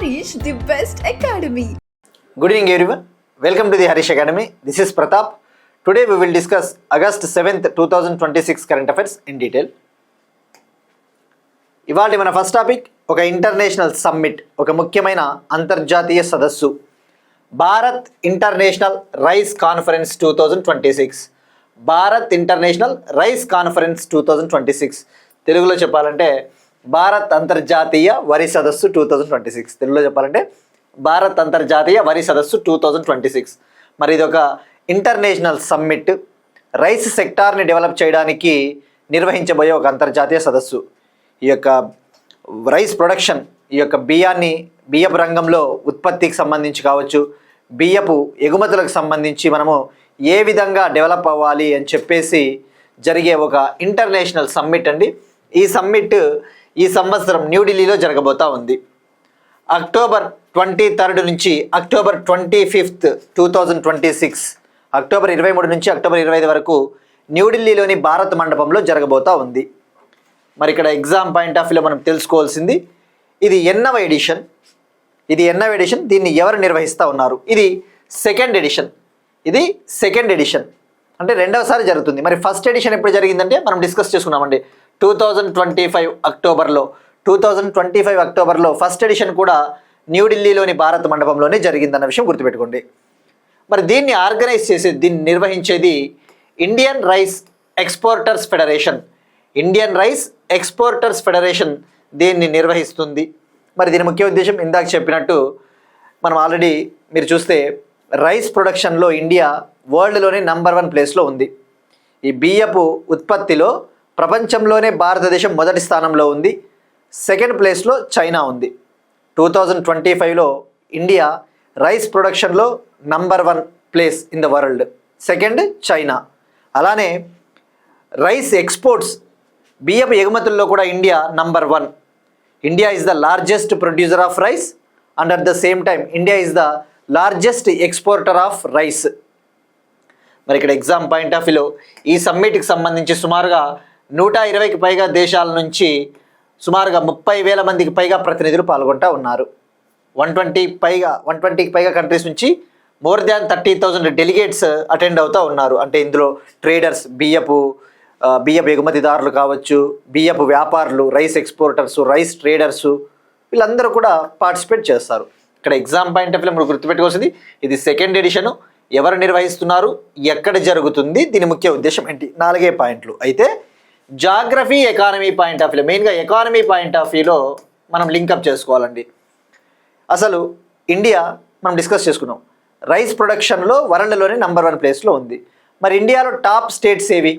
Harish, the best academy. Good evening everyone. Welcome to the Harish Academy. This is Pratap. Today we will discuss August 7th, 2026 current affairs in detail. ఇవాళ మన first topic ఒక international summit, ఒక ముఖ్యమైన అంతర్జాతీయ సదస్సు, Bharat international rice conference 2026. Bharat international rice conference 2026 తెలుగులో చెప్పాలంటే భారత్ అంతర్జాతీయ వరి సదస్సు 2026. తెలుగులో చెప్పాలంటే భారత్ అంతర్జాతీయ వరి సదస్సు 2026. మరి ఇది ఒక ఇంటర్నేషనల్ సమ్మిట్, రైస్ సెక్టార్ని డెవలప్ చేయడానికి నిర్వహించబోయే ఒక అంతర్జాతీయ సదస్సు. ఈ యొక్క రైస్ ప్రొడక్షన్, ఈ యొక్క బియ్యపు రంగంలో ఉత్పత్తికి సంబంధించి కావచ్చు, బియ్యపు ఎగుమతులకు సంబంధించి మనము ఏ విధంగా డెవలప్ అవ్వాలి అని చెప్పేసి జరిగే ఒక ఇంటర్నేషనల్ సమ్మిట్ అండి. ఈ సమ్మిట్ ఈ సంవత్సరం న్యూఢిల్లీలో జరగబోతా ఉంది. అక్టోబర్ 23 నుంచి అక్టోబర్ 25, 2026, అక్టోబర్ 23 నుంచి అక్టోబర్ 25 వరకు న్యూఢిల్లీలోని భారత్ మండపంలో జరగబోతా ఉంది. మరి ఇక్కడ ఎగ్జామ్ పాయింట్ ఆఫ్ వ్యూలో మనం తెలుసుకోవాల్సింది, ఇది ఎన్నవ ఎడిషన్, దీన్ని ఎవరు నిర్వహిస్తూ ఉన్నారు? ఇది సెకండ్ ఎడిషన్ అంటే రెండవసారి జరుగుతుంది. మరి ఫస్ట్ ఎడిషన్ ఎప్పుడు జరిగిందంటే మనం డిస్కస్ చేసుకున్నామండి 2025 అక్టోబర్లో ఫస్ట్ ఎడిషన్ కూడా న్యూఢిల్లీలోని భారత్ మండపంలోనే జరిగిందన్న విషయం గుర్తుపెట్టుకోండి. మరి దీన్ని ఆర్గనైజ్ చేసేది, దీన్ని నిర్వహించేది ఇండియన్ రైస్ ఎక్స్పోర్టర్స్ ఫెడరేషన్ దీన్ని నిర్వహిస్తుంది. మరి దీని ముఖ్య ఉద్దేశం ఇందాక చెప్పినట్టు, మనం ఆల్రెడీ మీరు చూస్తే రైస్ ప్రొడక్షన్లో ఇండియా వరల్డ్లోనే నంబర్ 1 ప్లేస్లో ఉంది. ఈ బియ్యపు ఉత్పత్తిలో ప్రపంచంలోనే భారతదేశం మొదటి స్థానంలో ఉంది. సెకండ్ ప్లేస్లో చైనా ఉంది. 2025లో ఇండియా రైస్ ప్రొడక్షన్లో number 1 place in the world, second China. అలానే రైస్ ఎక్స్పోర్ట్స్, బియ్యపు ఎగుమతుల్లో కూడా India number 1. India is the largest producer of rice and at the same time India is the largest exporter of rice. మరి ఇక్కడ exam point of వ్యూలో ఈ సమ్మిట్కి సంబంధించి సుమారుగా 120కి పైగా దేశాల నుంచి సుమారుగా 30,000 మందికి పైగా ప్రతినిధులు పాల్గొంటూ ఉన్నారు. 120కి పైగా కంట్రీస్ నుంచి మోర్ దాన్ 30,000 డెలిగేట్స్ అటెండ్ అవుతూ ఉన్నారు. అంటే ఇందులో ట్రేడర్స్, బియ్యపు ఎగుమతిదారులు కావచ్చు, బియ్యపు వ్యాపారులు, రైస్ ఎక్స్పోర్టర్స్, రైస్ ట్రేడర్సు, వీళ్ళందరూ కూడా పార్టిసిపేట్ చేస్తారు. ఇక్కడ ఎగ్జామ్ పాయింట్ ఆఫ్ వ్యూ మనం గుర్తుపెట్టుకోవాల్సింది, ఇది సెకండ్ ఎడిషను, ఎవరు నిర్వహిస్తున్నారు, ఎక్కడ జరుగుతుంది, దీని ముఖ్య ఉద్దేశం ఏంటి, 4 పాయింట్లు. అయితే geography, economy point of view, మెయిన్గా ఎకానమీ పాయింట్ ఆఫ్ వ్యూలో మనం లింకప్ చేసుకోవాలండి. అసలు ఇండియా మనం డిస్కస్ చేసుకున్నాం, రైస్ ప్రొడక్షన్లో వరల్డ్లోనే నంబర్ 1 ప్లేస్లో ఉంది. మరి ఇండియాలో టాప్ స్టేట్స్ ఏవి?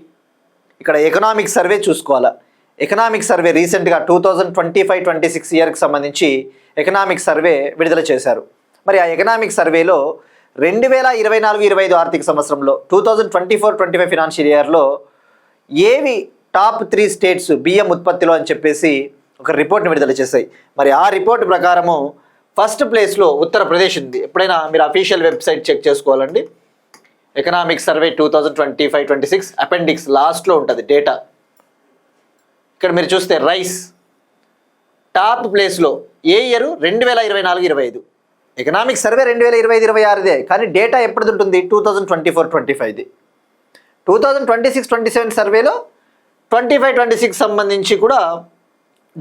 ఇక్కడ ఎకనామిక్ సర్వే చూసుకోవాలా. ఎకనామిక్ సర్వే రీసెంట్గా 2025-26 ఇయర్కి సంబంధించి ఎకనామిక్ సర్వే విడుదల చేశారు. మరి ఆ ఎకనామిక్ సర్వేలో 2024-25 ఆర్థిక సంవత్సరంలో 2024-25 ఫినాన్షియల్ ఇయర్లో ఏవి టాప్ 3 స్టేట్స్ బియ్యం ఉత్పత్తిలో అని చెప్పేసి ఒక రిపోర్ట్ని విడుదల చేశాయి. మరి ఆ రిపోర్ట్ ప్రకారము ఫస్ట్ ప్లేస్లో ఉత్తరప్రదేశ్ ఉంది. ఎప్పుడైనా మీరు అఫీషియల్ వెబ్సైట్ చెక్ చేసుకోవాలండి. ఎకనామిక్ సర్వే 2025-26 అపెండిక్స్ లాస్ట్లో ఉంటుంది డేటా. ఇక్కడ మీరు చూస్తే రైస్ టాప్ ప్లేస్లో ఏ ఇయర్ 2024-25, ఎకనామిక్ సర్వే 2025-26దే, కానీ డేటా ఎప్పటిది ఉంటుంది 2024-25ది. 2026-27 సర్వేలో 25-26 సంబంధించి కూడా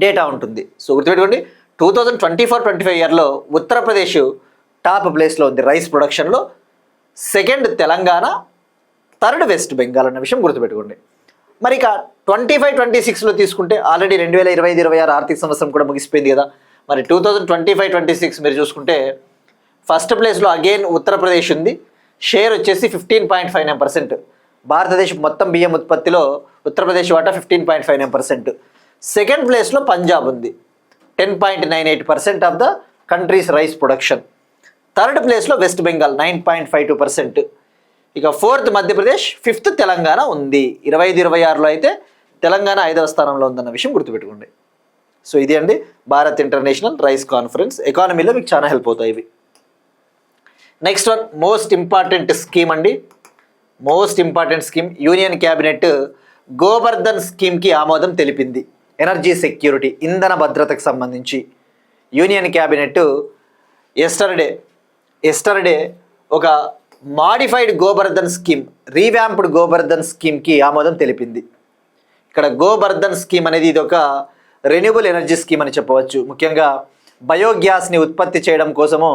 డేటా ఉంటుంది. సో గుర్తుపెట్టుకోండి, 2024-25 ఇయర్లో ఉత్తరప్రదేశ్ టాప్ ప్లేస్లో ఉంది రైస్ ప్రొడక్షన్లో, సెకండ్ తెలంగాణ, థర్డ్ వెస్ట్ బెంగాల్ అన్న విషయం గుర్తుపెట్టుకోండి. మరి ఇక 25-26లో తీసుకుంటే ఆల్రెడీ 2025-26 ఆర్థిక సంవత్సరం కూడా ముగిసిపోయింది కదా. మరి 2025-26 మీరు చూసుకుంటే ఫస్ట్ ప్లేస్లో అగైన్ ఉత్తరప్రదేశ్ ఉంది. షేర్ వచ్చేసి 15.59%. భారతదేశం మొత్తం బియ్యం ఉత్పత్తిలో ఉత్తరప్రదేశ్ వాటా 15.59%. సెకండ్ ప్లేస్లో పంజాబ్ ఉంది, 10.98% of the countries rice production. Third ప్లేస్లో వెస్ట్ బెంగాల్ 9.52%. ఇక ఫోర్త్ మధ్యప్రదేశ్, ఫిఫ్త్ తెలంగాణ ఉంది. 25-26లో అయితే తెలంగాణ 5వ స్థానంలో ఉందన్న విషయం గుర్తుపెట్టుకోండి. సో ఇది అండి భారత్ ఇంటర్నేషనల్ రైస్ కాన్ఫరెన్స్. ఎకానమీలో మీకు చాలా హెల్ప్ అవుతాయి ఇవి. Next one, most important scheme అండి. యూనియన్ క్యాబినెట్ గోబర్ధన్ స్కీమ్కి ఆమోదం తెలిపింది. ఎనర్జీ సెక్యూరిటీ, ఇంధన భద్రతకు సంబంధించి యూనియన్ క్యాబినెట్ ఎస్టర్డే ఒక modified Gobardhan scheme, revamped Gobardhan స్కీమ్కి ఆమోదం తెలిపింది. ఇక్కడ గోబర్ధన్ స్కీమ్ అనేది ఇది ఒక రెన్యూబుల్ ఎనర్జీ స్కీమ్ అని చెప్పవచ్చు. ముఖ్యంగా బయోగ్యాస్ని ఉత్పత్తి చేయడం కోసము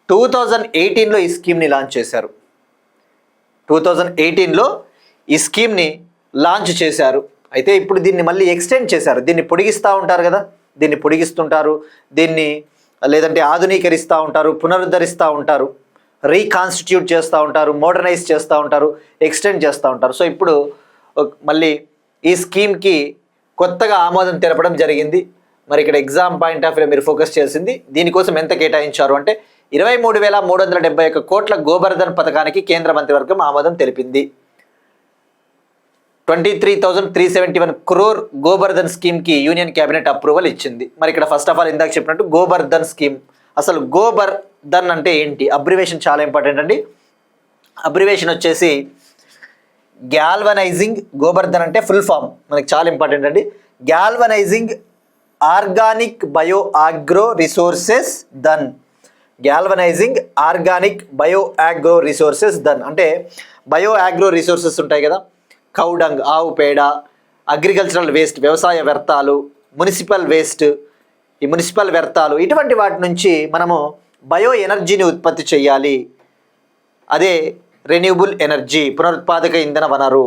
2018లో ఈ స్కీమ్ని లాంచ్ చేశారు. 2018లో ఈ స్కీమ్ని లాంచ్ చేశారు. అయితే ఇప్పుడు దీన్ని మళ్ళీ ఎక్స్టెండ్ చేశారు. దీన్ని పొడిగిస్తూ ఉంటారు కదా, దీన్ని పొడిగిస్తుంటారు, దీన్ని లేదంటే ఆధునీకరిస్తూ ఉంటారు, పునరుద్ధరిస్తూ ఉంటారు, రీకాన్స్టిట్యూట్ చేస్తూ ఉంటారు, మోడర్నైజ్ చేస్తూ ఉంటారు, ఎక్స్టెండ్ చేస్తూ ఉంటారు. సో ఇప్పుడు మళ్ళీ ఈ స్కీమ్కి కొత్తగా ఆమోదం తెలపడం జరిగింది. మరి ఇక్కడ ఎగ్జామ్ పాయింట్ ఆఫ్ వ్యూ మీరు ఫోకస్ చేసింది దీనికోసం ఎంత కేటాయించారు అంటే 23,371 కోట్ల గోబర్ధన్ పథకానికి కేంద్ర మంత్రివర్గం ఆమోదం తెలిపింది. 23,371 crore గోబర్ధన్ స్కీమ్కి యూనియన్ క్యాబినెట్ అప్రూవల్ ఇచ్చింది. మరి ఇక్కడ ఫస్ట్ ఆఫ్ ఆల్ ఇందాక చెప్పినట్టు గోబర్ధన్ స్కీమ్, అసలు గోబర్ధన్ అంటే ఏంటి? అబ్రివేషన్ చాలా ఇంపార్టెంట్ అండి. అబ్రివేషన్ వచ్చేసి గ్యాల్వనైజింగ్, గోబర్ధన్ అంటే ఫుల్ ఫామ్ మనకి చాలా ఇంపార్టెంట్ అండి. Galvanizing organic bio agro resources Dhan. Galvanizing organic bio agro resources Dhan అంటే బయో ఆగ్రో రిసోర్సెస్ ఉంటాయి కదా, కౌడంగ్ ఆవు పేడ, అగ్రికల్చరల్ వేస్ట్ వ్యవసాయ వ్యర్థాలు, మున్సిపల్ వేస్ట్, ఈ మున్సిపల్ వ్యర్థాలు, ఇటువంటి వాటి నుంచి మనము బయో ఎనర్జీని ఉత్పత్తి చేయాలి. అదే రెన్యూబుల్ ఎనర్జీ, పునరుత్పాదక ఇంధన వనరు.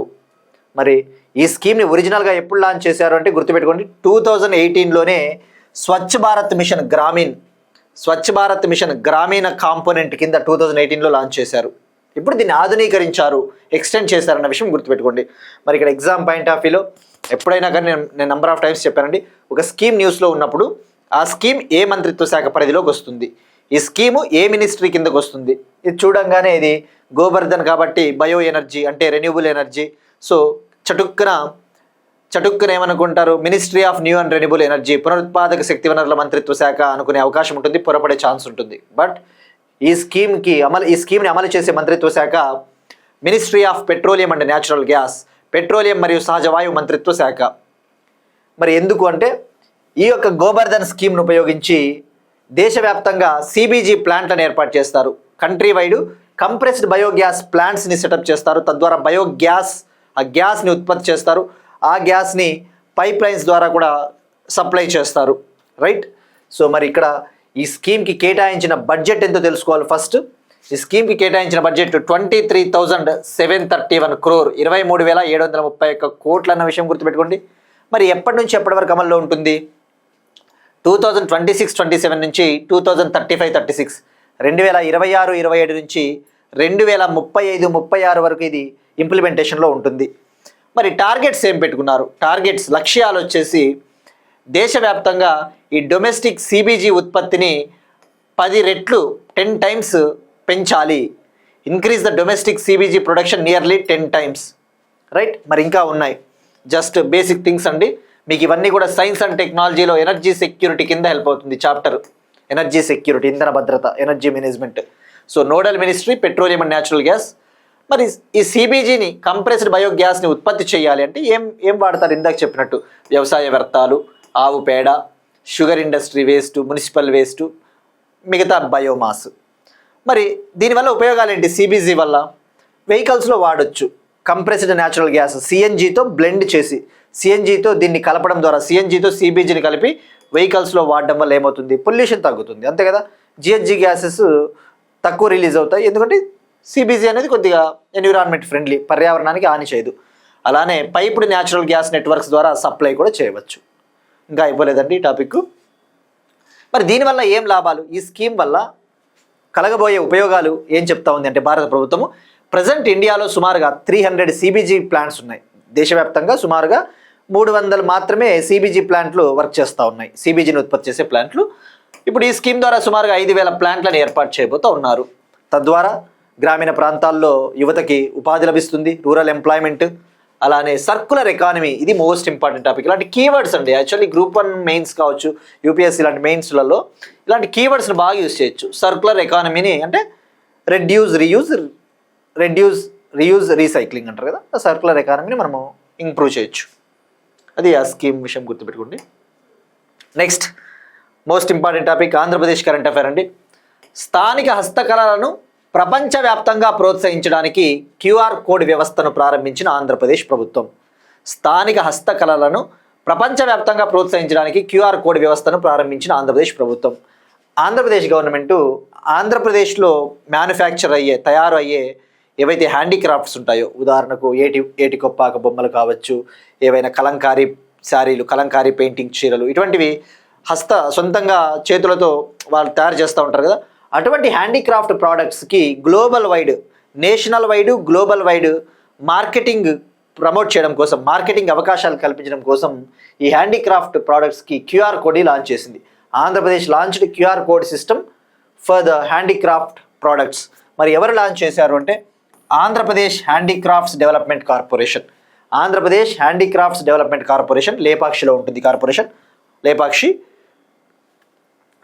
మరి ఈ స్కీమ్ని ఒరిజినల్గా ఎప్పుడు లాంచ్ చేశారు అంటే గుర్తుపెట్టుకోండి, 2018లోనే స్వచ్ఛ భారత్ మిషన్ గ్రామీణ కాంపోనెంట్ కింద 2018లో లాంచ్ చేశారు. ఇప్పుడు దీన్ని ఆధునీకరించారు, ఎక్స్టెండ్ చేశారన్న విషయం గుర్తుపెట్టుకోండి. మరి ఇక్కడ ఎగ్జామ్ పాయింట్ ఆఫ్ వ్యూలో ఎప్పుడైనా కానీ నేను నెంబర్ ఆఫ్ టైమ్స్ చెప్పానండి, ఒక స్కీమ్ న్యూస్లో ఉన్నప్పుడు ఆ స్కీమ్ ఏ మంత్రిత్వ శాఖ పరిధిలోకి వస్తుంది, ఈ స్కీము ఏ మినిస్ట్రీ కిందకు వస్తుంది, ఇది చూడంగానే ఇది గోబర్ధన్ కాబట్టి బయో ఎనర్జీ అంటే రెన్యూబుల్ ఎనర్జీ. సో చటుక్కున ఏమనుకుంటారు, ministry of new and renewable energy, పునరుత్పాదక శక్తి వనరుల మంత్రిత్వ శాఖ అనుకునే అవకాశం ఉంటుంది, పొరపడే ఛాన్స్ ఉంటుంది. బట్ ఈ స్కీమ్ని అమలు చేసే మంత్రిత్వ శాఖ ministry of petroleum and natural gas, petroleum మరియు సహజ వాయువు మంత్రిత్వ శాఖ. మరి ఎందుకు అంటే ఈ యొక్క గోబర్ధన్ స్కీమ్ను ఉపయోగించి దేశవ్యాప్తంగా సిబిజీ ప్లాంట్లను ఏర్పాటు చేస్తారు. కంట్రీ వైడ్ కంప్రెస్డ్ బయోగ్యాస్ ప్లాంట్స్ని సెటప్ చేస్తారు. తద్వారా బయోగ్యాస్ ఆ గ్యాస్ని ఉత్పత్తి చేస్తారు. ఆ గ్యాస్ని పైప్ లైన్స్ ద్వారా కూడా సప్లై చేస్తారు. రైట్. సో మరి ఇక్కడ ఈ స్కీమ్కి కేటాయించిన బడ్జెట్ ఎంతో తెలుసుకోవాలి. ఫస్ట్ ఈ స్కీమ్కి కేటాయించిన బడ్జెట్ 23,731 crore, 23,731 కోట్లు అన్న విషయం గుర్తుపెట్టుకోండి. మరి ఎప్పటి నుంచి ఎప్పటి వరకు అమల్లో ఉంటుంది? 2026-27 నుంచి 2035-36, 2026-27 నుంచి 2035-36 వరకు ఇది ఇంప్లిమెంటేషన్లో ఉంటుంది. మరి టార్గెట్స్ ఏం పెట్టుకున్నారు? లక్ష్యాలు వచ్చేసి దేశవ్యాప్తంగా ఈ డొమెస్టిక్ సిబిజీ ఉత్పత్తిని 10 రెట్లు 10 times పెంచాలి. Increase the domestic CBG production nearly 10 times. Right. మరి ఇంకా ఉన్నాయి, జస్ట్ బేసిక్ థింగ్స్ అండి. మీకు ఇవన్నీ కూడా సైన్స్ అండ్ టెక్నాలజీలో ఎనర్జీ సెక్యూరిటీ కింద హెల్ప్ అవుతుంది. చాప్టర్ ఎనర్జీ సెక్యూరిటీ, ఇంధన భద్రత, energy management. So nodal ministry petroleum and natural gas. మరి ఈ సిబిజీని కంప్రెస్డ్ బయోగ్యాస్ని ఉత్పత్తి చేయాలి అంటే ఏం వాడతారు? ఇందాక చెప్పినట్టు వ్యవసాయ వ్యర్థాలు, ఆవు పేడ, sugar industry waste, municipal waste, మిగతా బయోమాస్. మరి దీనివల్ల ఉపయోగాలు ఏంటి? సిబిజీ వల్ల వెహికల్స్లో వాడచ్చు. కంప్రెస్డ్ న్యాచురల్ గ్యాస్ సిఎన్జితో బ్లెండ్ చేసి, సిఎన్జితో దీన్ని కలపడం ద్వారా, సిఎన్జితో సిబిజీని కలిపి వెహికల్స్లో వాడడం వల్ల ఏమవుతుంది? పొల్యూషన్ తగ్గుతుంది, అంతే కదా. జిహెచ్జి గ్యాసెస్ తక్కువ రిలీజ్ అవుతాయి, ఎందుకంటే సిబిజీ అనేది కొద్దిగా ఎన్విరాన్మెంట్ ఫ్రెండ్లీ, పర్యావరణానికి హాని చేయదు. అలానే పైప్డ్ న్యాచురల్ గ్యాస్ నెట్వర్క్స్ ద్వారా సప్లై కూడా చేయవచ్చు. ఇంకా అయిపోలేదండి ఈ టాపిక్. మరి దీనివల్ల ఏం లాభాలు? ఈ స్కీమ్ వల్ల కలగబోయే ఉపయోగాలు ఏం చెప్తా ఉంది అంటే భారత ప్రభుత్వము ప్రజెంట్ ఇండియాలో సుమారుగా 300 సిబిజీ ప్లాంట్స్ ఉన్నాయి. దేశవ్యాప్తంగా సుమారుగా 300 మాత్రమే సిబిజీ ప్లాంట్లు వర్క్ చేస్తూ ఉన్నాయి, సిబిజీని ఉత్పత్తి చేసే ప్లాంట్లు. ఇప్పుడు ఈ స్కీమ్ ద్వారా సుమారుగా 5,000 ప్లాంట్లను ఏర్పాటు చేయబోతూ ఉన్నారు. తద్వారా గ్రామీణ ప్రాంతాల్లో యువతకి ఉపాధి లభిస్తుంది, రూరల్ ఎంప్లాయ్మెంట్. అలానే సర్కులర్ ఎకానమీ, ఇది మోస్ట్ ఇంపార్టెంట్ టాపిక్. ఇలాంటి కీవర్డ్స్ అండి, యాక్చువల్లీ గ్రూప్ 1 మెయిన్స్ కావచ్చు, యూపీఎస్సీ ఇలాంటి మెయిన్స్లలో ఇలాంటి కీవర్డ్స్ని బాగా యూజ్ చేయొచ్చు. సర్కులర్ ఎకానమీని అంటే రెడ్యూస్ రీయూజ్ రీసైక్లింగ్ అంటారు కదా, ఆ సర్కులర్ ఎకానమీని మనము ఇంప్రూవ్ చేయొచ్చు. అది ఆ స్కీమ్ విషయం గుర్తుపెట్టుకోండి. Next most important topic Andhra Pradesh current affair అండి. స్థానిక హస్తకళలను ప్రపంచవ్యాప్తంగా ప్రోత్సహించడానికి క్యూఆర్ కోడ్ వ్యవస్థను ప్రారంభించిన ఆంధ్రప్రదేశ్ ప్రభుత్వం. స్థానిక హస్తకళలను ప్రపంచవ్యాప్తంగా ప్రోత్సహించడానికి క్యూఆర్ కోడ్ వ్యవస్థను ప్రారంభించిన ఆంధ్రప్రదేశ్ ప్రభుత్వం. ఆంధ్రప్రదేశ్ గవర్నమెంటు ఆంధ్రప్రదేశ్లో తయారు అయ్యే ఏవైతే హ్యాండీక్రాఫ్ట్స్ ఉంటాయో, ఉదాహరణకు ఏటి కొప్పాక బొమ్మలు కావచ్చు, ఏవైనా కలంకారీ శారీలు, కలంకారీ పెయింటింగ్ చీరలు, ఇటువంటివి సొంతంగా చేతులతో వాళ్ళు తయారు చేస్తూ ఉంటారు కదా, అటువంటి హ్యాండీక్రాఫ్ట్ ప్రోడక్ట్స్కి national wide global wide marketing promote చేయడం కోసం, మార్కెటింగ్ అవకాశాలు కల్పించడం కోసం ఈ హ్యాండీక్రాఫ్ట్ ప్రోడక్ట్స్కి క్యూఆర్ కోడ్ని లాంచ్ చేసింది. Andhra Pradesh launched QR code system for the handicraft products. మరి ఎవరు లాంచ్ చేశారు అంటే Andhra Pradesh handicrafts development corporation. Andhra Pradesh handicrafts development corporation, లేపాక్షిలో ఉంటుంది కార్పొరేషన్, లేపాక్షి,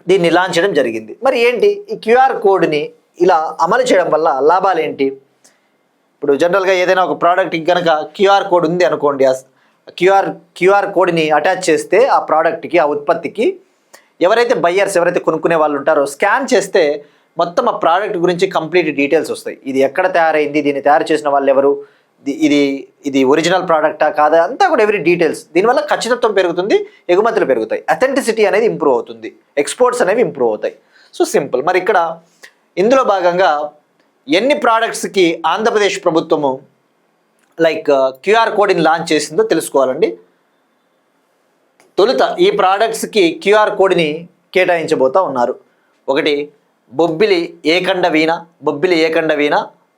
దీన్ని లాంచ్ చేయడం జరిగింది. మరి ఏంటి ఈ క్యూఆర్ కోడ్ని ఇలా అమలు చేయడం వల్ల లాభాలు ఏంటి? ఇప్పుడు జనరల్గా ఏదైనా ఒక ప్రోడక్ట్కి కనుక క్యూఆర్ కోడ్ ఉంది అనుకోండి, క్యూఆర్ కోడ్ని అటాచ్ చేస్తే ఆ ప్రోడక్ట్కి, ఆ ఉత్పత్తికి ఎవరైతే బయ్యర్స్, ఎవరైతే కొనుక్కునే వాళ్ళు ఉంటారో, స్కాన్ చేస్తే మొత్తం ఆ ప్రోడక్ట్ గురించి కంప్లీట్ డీటెయిల్స్ వస్తాయి. ఇది ఎక్కడ తయారైంది, దీన్ని తయారు చేసిన వాళ్ళు ఎవరు, ఇది ఒరిజినల్ ప్రోడక్టా కాదా, అంతా కూడా ఎవరీ డీటెయిల్స్. దీనివల్ల ఖచ్చితత్వం పెరుగుతుంది, ఎగుమతులు పెరుగుతాయి, అథెంటిసిటీ అనేది ఇంప్రూవ్ అవుతుంది, ఎక్స్పోర్ట్స్ అనేవి ఇంప్రూవ్ అవుతాయి. So simple. మరి ఇక్కడ ఇందులో భాగంగా ఎన్ని ప్రోడక్ట్స్కి ఆంధ్రప్రదేశ్ ప్రభుత్వము క్యూఆర్ కోడ్ని లాంచ్ చేసిందో తెలుసుకోవాలండి. తొలుత ఈ ప్రోడక్ట్స్కి క్యూఆర్ కోడ్ని కేటాయించబోతూ ఉన్నారు. ఒకటి బొబ్బిలి ఏకండ వీణ,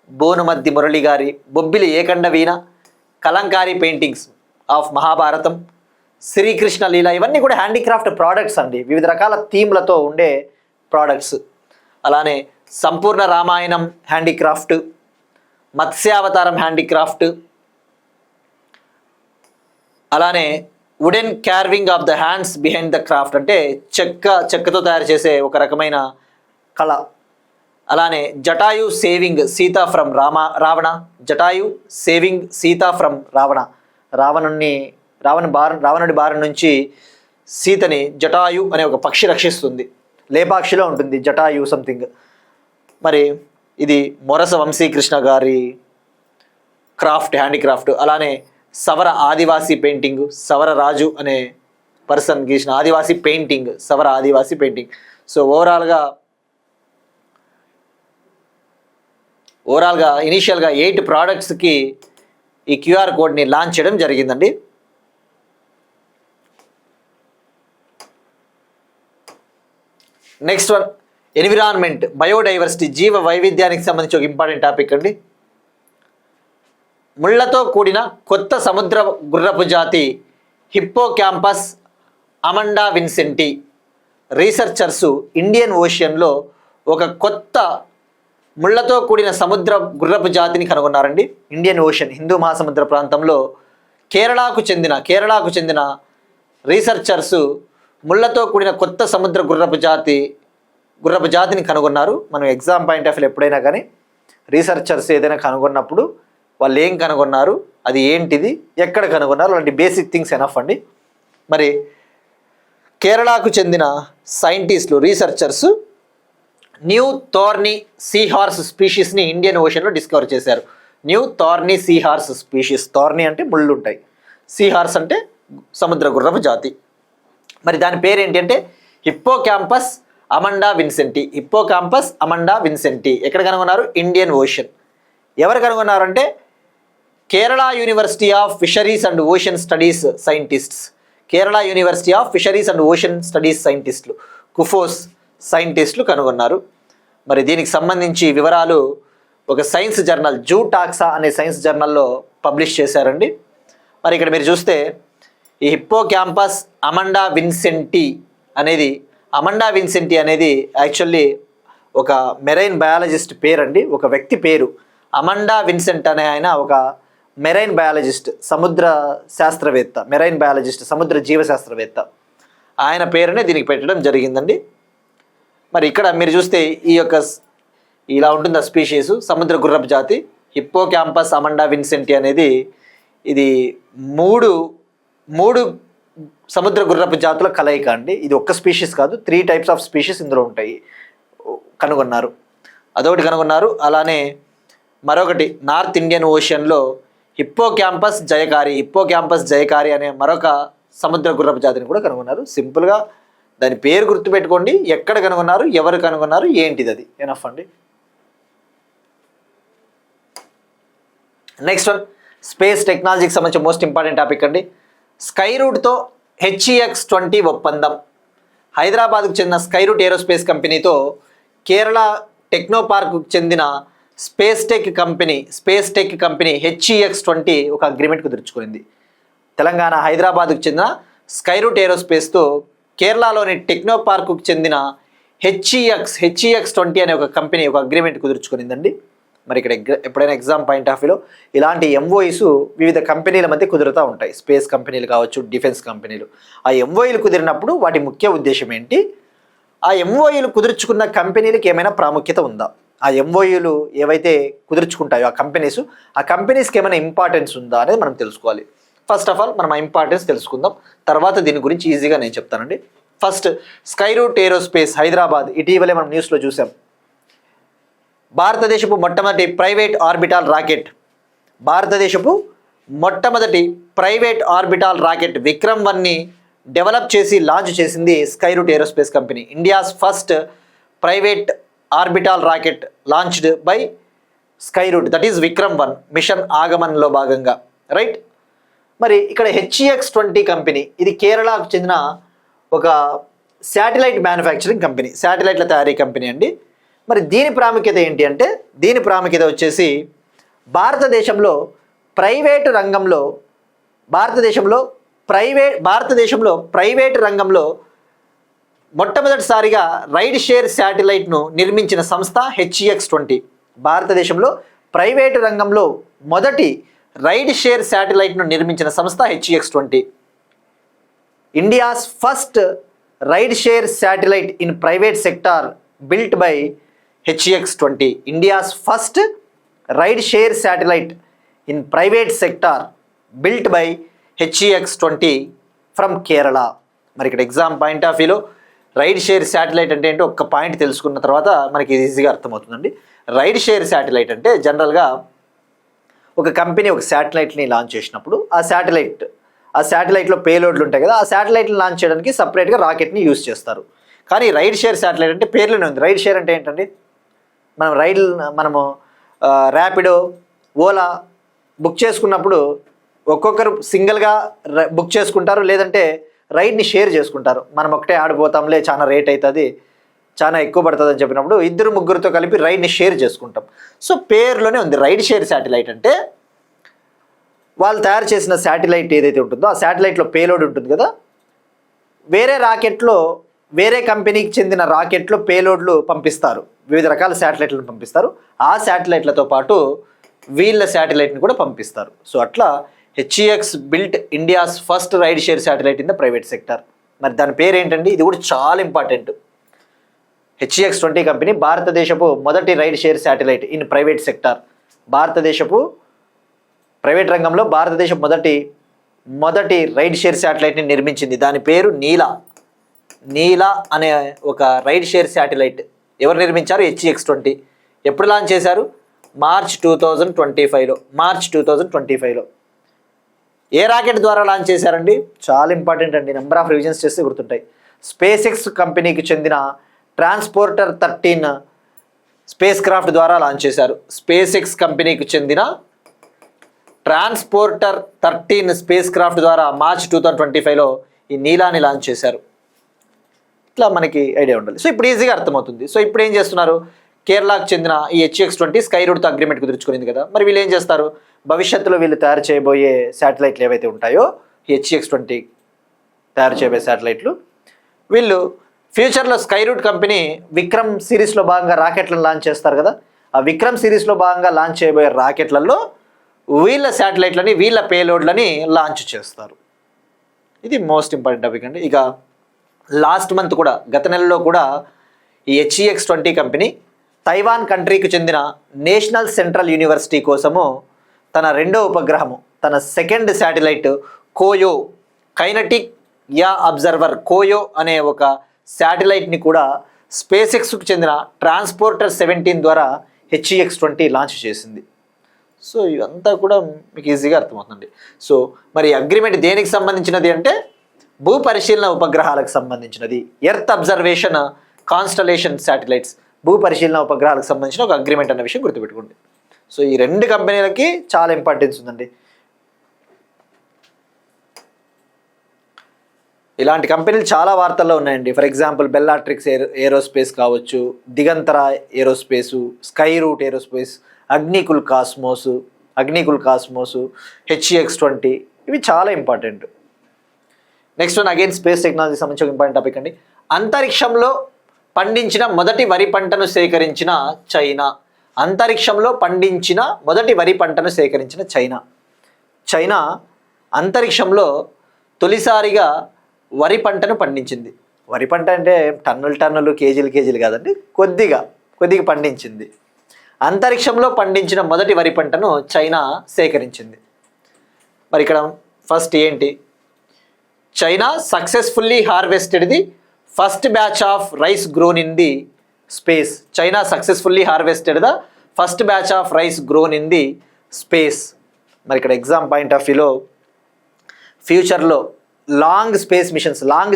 బోనుమద్ది మురళి గారి బొబ్బిలి ఏకండ వీణ, కలంకారీ పెయింటింగ్స్ ఆఫ్ మహాభారతం, శ్రీకృష్ణ లీల, ఇవన్నీ కూడా హ్యాండీక్రాఫ్ట్ ప్రోడక్ట్స్ అండి, వివిధ రకాల థీమ్లతో ఉండే ప్రోడక్ట్స్. అలానే సంపూర్ణ రామాయణం హ్యాండీక్రాఫ్ట్, మత్స్యావతారం హ్యాండీక్రాఫ్ట్, అలానే wooden craving of the hands behind the craft, అంటే చెక్కతో తయారు చేసే ఒక రకమైన కళ. అలానే Jatayu saving Sita from Ravana, Jatayu saving Sita from Ravana, రావణుడి బారి నుంచి సీతని జటాయు అనే ఒక పక్షి రక్షిస్తుంది. లేపాక్షిలో ఉంటుంది జటాయు సంథింగ్. మరి ఇది మొరస వంశీకృష్ణ గారి హ్యాండీక్రాఫ్ట్. అలానే సవర ఆదివాసీ పెయింటింగ్, సవర రాజు అనే పర్సన్ గీసిన ఆదివాసీ పెయింటింగ్, సవర ఆదివాసీ పెయింటింగ్. సో ఓవరాల్గా ఇనీషియల్గా 8 ప్రోడక్ట్స్కి ఈ క్యూఆర్ కోడ్ని లాంచ్ చేయడం జరిగిందండి. నెక్స్ట్ వన్ ఎన్విరాన్మెంట్, బయోడైవర్సిటీ, జీవ వైవిధ్యానికి సంబంధించి ఒక ఇంపార్టెంట్ టాపిక్ అండి. ముళ్లతో కూడిన కొత్త సముద్ర గుర్రపు జాతి హిప్పోక్యాంపస్ అమండా విన్సెంటి రీసెర్చర్సు ఇండియన్ ఓషియన్లో ఒక కొత్త ముళ్లతో కూడిన సముద్ర గుర్రపు జాతిని కనుగొన్నారండి. ఇండియన్ ఓషన్, హిందూ మహాసముద్ర ప్రాంతంలో కేరళకు చెందిన రీసెర్చర్సు ముళ్లతో కూడిన కొత్త సముద్ర గుర్రపు జాతిని కనుగొన్నారు. మనం ఎగ్జామ్ పాయింట్ ఆఫ్ వ్యూ ఎప్పుడైనా కానీ రీసెర్చర్స్ ఏదైనా కనుగొన్నప్పుడు వాళ్ళు ఏం కనుగొన్నారు, అది ఏంటిది, ఎక్కడ కనుగొన్నారు, అలాంటి బేసిక్ థింగ్స్ ఎనఫ్ అండి. మరి కేరళకు చెందిన సైంటిస్టులు, researchers new thorny sea horse స్పీషీస్ని ఇండియన్ ఓషన్లో డిస్కవర్ చేశారు. New thorny sea horse species, thorny అంటే ముళ్ళు ఉంటాయి, సీ హార్స్ అంటే సముద్ర గుర్రపు జాతి. మరి దాని పేరేంటి అంటే Hippocampus Amanda Vincenti. Hippocampus Amanda Vincenti ఎక్కడ కనుగొన్నారు? Indian Ocean. ఎవరు కనుగొన్నారంటే Kerala University of Fisheries and Ocean Studies scientists. Kerala University of Fisheries and Ocean Studies సైంటిస్టులు, కుఫోస్ సైంటిస్టులు కనుగొన్నారు. మరి దీనికి సంబంధించి వివరాలు ఒక సైన్స్ జర్నల్, జూ టాక్సా అనే సైన్స్ జర్నల్లో పబ్లిష్ చేశారండి. మరి ఇక్కడ మీరు చూస్తే ఈ హిప్పోక్యాంపస్ అమండా విన్సెంటి అనేది యాక్చువల్లీ ఒక మెరైన్ బయాలజిస్ట్ పేరు అండి, ఒక వ్యక్తి పేరు. అమండా విన్సెంట్ అనే ఆయన ఒక మెరైన్ బయాలజిస్ట్, సముద్ర శాస్త్రవేత్త, మెరైన్ బయాలజిస్ట్, సముద్ర జీవశాస్త్రవేత్త. ఆయన పేరునే దీనికి పెట్టడం జరిగిందండి. మరి ఇక్కడ మీరు చూస్తే ఇలా ఉంటుంది ఆ స్పీషీస్, సముద్ర గుర్రపు జాతి హిప్పోక్యాంపస్ అమండా విన్సెంటి అనేది. ఇది మూడు సముద్ర గుర్రపు జాతుల కలయిక అండి. ఇది ఒక్క స్పీషీస్ కాదు, 3 టైప్స్ ఆఫ్ స్పీషీస్ ఇందులో ఉంటాయి. కనుగొన్నారు. అదొకటి కనుగొన్నారు. అలానే మరొకటి నార్త్ ఇండియన్ ఓషన్లో హిప్పోక్యాంపస్ జయకారి అనే మరొక సముద్ర గుర్రపు జాతిని కూడా కనుగొన్నారు. సింపుల్గా దాని పేరు గుర్తుపెట్టుకోండి, ఎక్కడ కనుగొన్నారు, ఎవరు కనుగొన్నారు, ఏంటిది, అది ఎనఫ్ అండి. నెక్స్ట్ వన్, స్పేస్ టెక్నాలజీకి సంబంధించిన మోస్ట్ ఇంపార్టెంట్ టాపిక్ అండి. స్కైరూట్తో HEX-20 ఒప్పందం. హైదరాబాద్కు చెందిన స్కైరూట్ ఏరోస్పేస్ కంపెనీతో కేరళ టెక్నోపార్క్కు చెందిన స్పేస్ టెక్ కంపెనీ HEX-20 ఒక అగ్రిమెంట్ కుదుర్చుకుంది. తెలంగాణ హైదరాబాద్కు చెందిన స్కైరూట్ ఏరోస్పేస్తో కేరళలోని టెక్నోపార్క్కు చెందిన HEX-20 అనే ఒక కంపెనీ ఒక అగ్రిమెంట్ కుదుర్చుకునిందండి. మరి ఇక్కడ ఎప్పుడైనా ఎగ్జామ్ పాయింట్ ఆఫ్ వ్యూలో ఇలాంటి MOUs వివిధ కంపెనీల మధ్య కుదురుతూ ఉంటాయి. స్పేస్ కంపెనీలు కావచ్చు, డిఫెన్స్ కంపెనీలు. ఆ MOUలు కుదిరినప్పుడు వాటి ముఖ్య ఉద్దేశం ఏంటి, ఆ MOUలు కుదుర్చుకున్న కంపెనీలకు ఏమైనా ప్రాముఖ్యత ఉందా, ఆ MOUలు ఏవైతే కుదుర్చుకుంటాయో ఆ కంపెనీస్కి ఏమైనా ఇంపార్టెన్స్ ఉందా అనేది మనం తెలుసుకోవాలి. ఫస్ట్ ఆఫ్ ఆల్ మనం ఆ ఇంపార్టెన్స్ తెలుసుకుందాం, తర్వాత దీని గురించి ఈజీగా నేను చెప్తానండి. First, Skyroot aerospace Hyderabad. ఇటీవలే మనం న్యూస్లో చూసాం, భారతదేశపు మొట్టమొదటి ప్రైవేట్ ఆర్బిటాల్ రాకెట్ విక్రమ్ 1ని డెవలప్ చేసి లాంచ్ చేసింది Skyroot aerospace company. India's first private orbital rocket launched by Skyroot, that is Vikram 1 mission ఆగమన్లో భాగంగా, రైట్. మరి ఇక్కడ HEX-20 కంపెనీ, ఇది కేరళకు చెందిన ఒక శాటిలైట్ మ్యానుఫ్యాక్చరింగ్ కంపెనీ, శాటిలైట్ల తయారీ కంపెనీ అండి. మరి దీని ప్రాముఖ్యత ఏంటి అంటే, దీని ప్రాముఖ్యత వచ్చేసి భారతదేశంలో ప్రైవేటు రంగంలో మొట్టమొదటిసారిగా రైడ్ షేర్ శాటిలైట్ను నిర్మించిన సంస్థ HEX-20. భారతదేశంలో ప్రైవేటు రంగంలో మొదటి రైడ్ షేర్ శాటిలైట్ను నిర్మించిన సంస్థ HEX-20. India's first ride share satellite in private sector built by HEX-20. India's first ride share satellite in private sector built by HEX-20 from Kerala. మరి ఇక్కడ ఎగ్జామ్ పాయింట్ ఆఫ్ వ్యూలో ride share satellite అంటే ఏంటో ఒక్క point తెలుసుకున్న తర్వాత మనకి ఈజీగా అర్థమవుతుందండి. రైడ్ షేర్ శాటిలైట్ అంటే జనరల్గా ఒక కంపెనీ ఒక శాటిలైట్ని లాంచ్ చేసినప్పుడు ఆ శాటిలైట్లో పేలోడ్లు ఉంటాయి కదా, ఆ శాటిలైట్ని లాంచ్ చేయడానికి సపరేట్గా రాకెట్ని యూజ్ చేస్తారు. కానీ రైడ్ షేర్ శాటిలైట్ అంటే పేర్లోనే ఉంది. రైడ్ షేర్ అంటే ఏంటండి, మనము ర్యాపిడో, ఓలా బుక్ చేసుకున్నప్పుడు ఒక్కొక్కరు సింగిల్గా బుక్ చేసుకుంటారు, లేదంటే రైడ్ని షేర్ చేసుకుంటారు. మనం ఒకటే ఆడిపోతాంలే, చాలా రేట్ అవుతుంది, చాలా ఎక్కువ పడుతుంది అని చెప్పినప్పుడు ఇద్దరు ముగ్గురితో కలిపి రైడ్ని షేర్ చేసుకుంటాం. సో పేరులోనే ఉంది రైడ్ షేర్ శాటిలైట్ అంటే వాళ్ళు తయారు చేసిన శాటిలైట్ ఏదైతే ఉంటుందో ఆ శాటిలైట్లో పేలోడ్ ఉంటుంది కదా, వేరే కంపెనీకి చెందిన రాకెట్లో పేలోడ్లు పంపిస్తారు, వివిధ రకాల శాటిలైట్లను పంపిస్తారు. ఆ శాటిలైట్లతో పాటు వీళ్ళ శాటిలైట్ని కూడా పంపిస్తారు. సో అట్లా HEX built India's first ride share satellite in the private sector. మరి దాని పేరు ఏంటండి, ఇది కూడా చాలా ఇంపార్టెంట్. HEX-20 కంపెనీ భారతదేశపు మొదటి ride share satellite in private sector. భారతదేశపు ప్రైవేట్ రంగంలో భారతదేశం మొదటి రైడ్ షేర్ శాటిలైట్ని నిర్మించింది. దాని పేరు నీలా అనే ఒక రైడ్ షేర్ శాటిలైట్. ఎవరు నిర్మించారు? HEX-20. ఎప్పుడు లాంచ్ చేశారు? మార్చ్ 2025లో. ఏ రాకెట్ ద్వారా లాంచ్ చేశారండి? చాలా ఇంపార్టెంట్ అండి, నెంబర్ ఆఫ్ రివిజన్స్ చేస్తే గుర్తుంటాయి. SpaceX కంపెనీకి చెందిన ట్రాన్స్పోర్టర్ 13 స్పేస్ క్రాఫ్ట్ ద్వారా లాంచ్ చేశారు. SpaceX కంపెనీకి చెందిన ట్రాన్స్పోర్టర్ 13 స్పేస్ క్రాఫ్ట్ ద్వారా మార్చ్ 2025లో ఈ నీలాని లాంచ్ చేశారు. ఇట్లా మనకి ఐడియా ఉండాలి. సో ఇప్పుడు ఈజీగా అర్థమవుతుంది. సో ఇప్పుడు ఏం చేస్తున్నారు, కేరళకు చెందిన ఈ HEX-20 స్కైరూట్తో అగ్రిమెంట్ కుదుర్చుకునింది కదా, మరి వీళ్ళు ఏం చేస్తారు, భవిష్యత్తులో వీళ్ళు తయారు చేయబోయే శాటిలైట్లు ఏవైతే ఉంటాయో HEX-20 తయారు చేయబోయే శాటిలైట్లు, వీళ్ళు ఫ్యూచర్లో స్కైరూట్ కంపెనీ విక్రమ్ సిరీస్లో భాగంగా రాకెట్లను లాంచ్ చేస్తారు కదా, ఆ విక్రమ్ సిరీస్లో భాగంగా లాంచ్ చేయబోయే రాకెట్లలో వీళ్ళ శాటిలైట్లని, వీళ్ళ పేలోడ్లని లాంచ్ చేస్తారు. ఇది మోస్ట్ ఇంపార్టెంట్ టాపిక్ అండి. ఇక లాస్ట్ మంత్ కూడా, గత నెలలో కూడా ఈ HEX-20 కంపెనీ తైవాన్ కంట్రీకి చెందిన నేషనల్ సెంట్రల్ యూనివర్సిటీ కోసము తన రెండో ఉపగ్రహము, తన సెకండ్ శాటిలైట్ కోయో కైనటిక్ యా అబ్జర్వర్ కోయో అనే ఒక శాటిలైట్ని కూడా స్పేస్ ఎక్స్కు చెందిన ట్రాన్స్పోర్టర్ 17 ద్వారా HEX-20 లాంచ్ చేసింది. సో ఇదంతా కూడా మీకు ఈజీగా అర్థమవుతుంది. సో మరి అగ్రిమెంట్ దేనికి సంబంధించినది అంటే భూ పరిశీలన ఉపగ్రహాలకు సంబంధించినది. ఎర్త్ అబ్జర్వేషన్ కాన్స్టలేషన్ శాటిలైట్స్, భూ పరిశీలన ఉపగ్రహాలకు సంబంధించిన ఒక అగ్రిమెంట్ అన్న విషయం గుర్తుపెట్టుకోండి. సో ఈ 2 కంపెనీలకి చాలా ఇంపార్టెన్స్ ఉందండి. ఇలాంటి కంపెనీలు చాలా వార్తల్లో ఉన్నాయండి. ఫర్ ఎగ్జాంపుల్ బెల్లాట్రిక్స్ ఏరోస్పేస్ కావచ్చు, Digantara aerospace, Skyroot aerospace, Agnikul cosmos, HEX-20 ఇవి చాలా important. Next one again space technology సంబంధించి ఒక ఇంపార్టెంట్ టాపిక్ అండి. అంతరిక్షంలో పండించిన మొదటి వరి పంటను సేకరించిన చైనా. అంతరిక్షంలో పండించిన మొదటి వరి పంటను సేకరించిన చైనా అంతరిక్షంలో తొలిసారిగా వరి పంటను పండించింది. వరి పంట అంటే టన్నులు కేజీలు కాదండి, కొద్దిగా పండించింది. అంతరిక్షంలో పండించిన మొదటి వరి పంటను చైనా సేకరించింది. మరి ఇక్కడ ఫస్ట్ ఏంటి, China successfully harvested the first batch of rice grown in the space. China successfully harvested the first batch of rice grown in the space. మరి ఇక్కడ ఎగ్జామ్ పాయింట్ ఆఫ్ వ్యూలో ఫ్యూచర్లో లాంగ్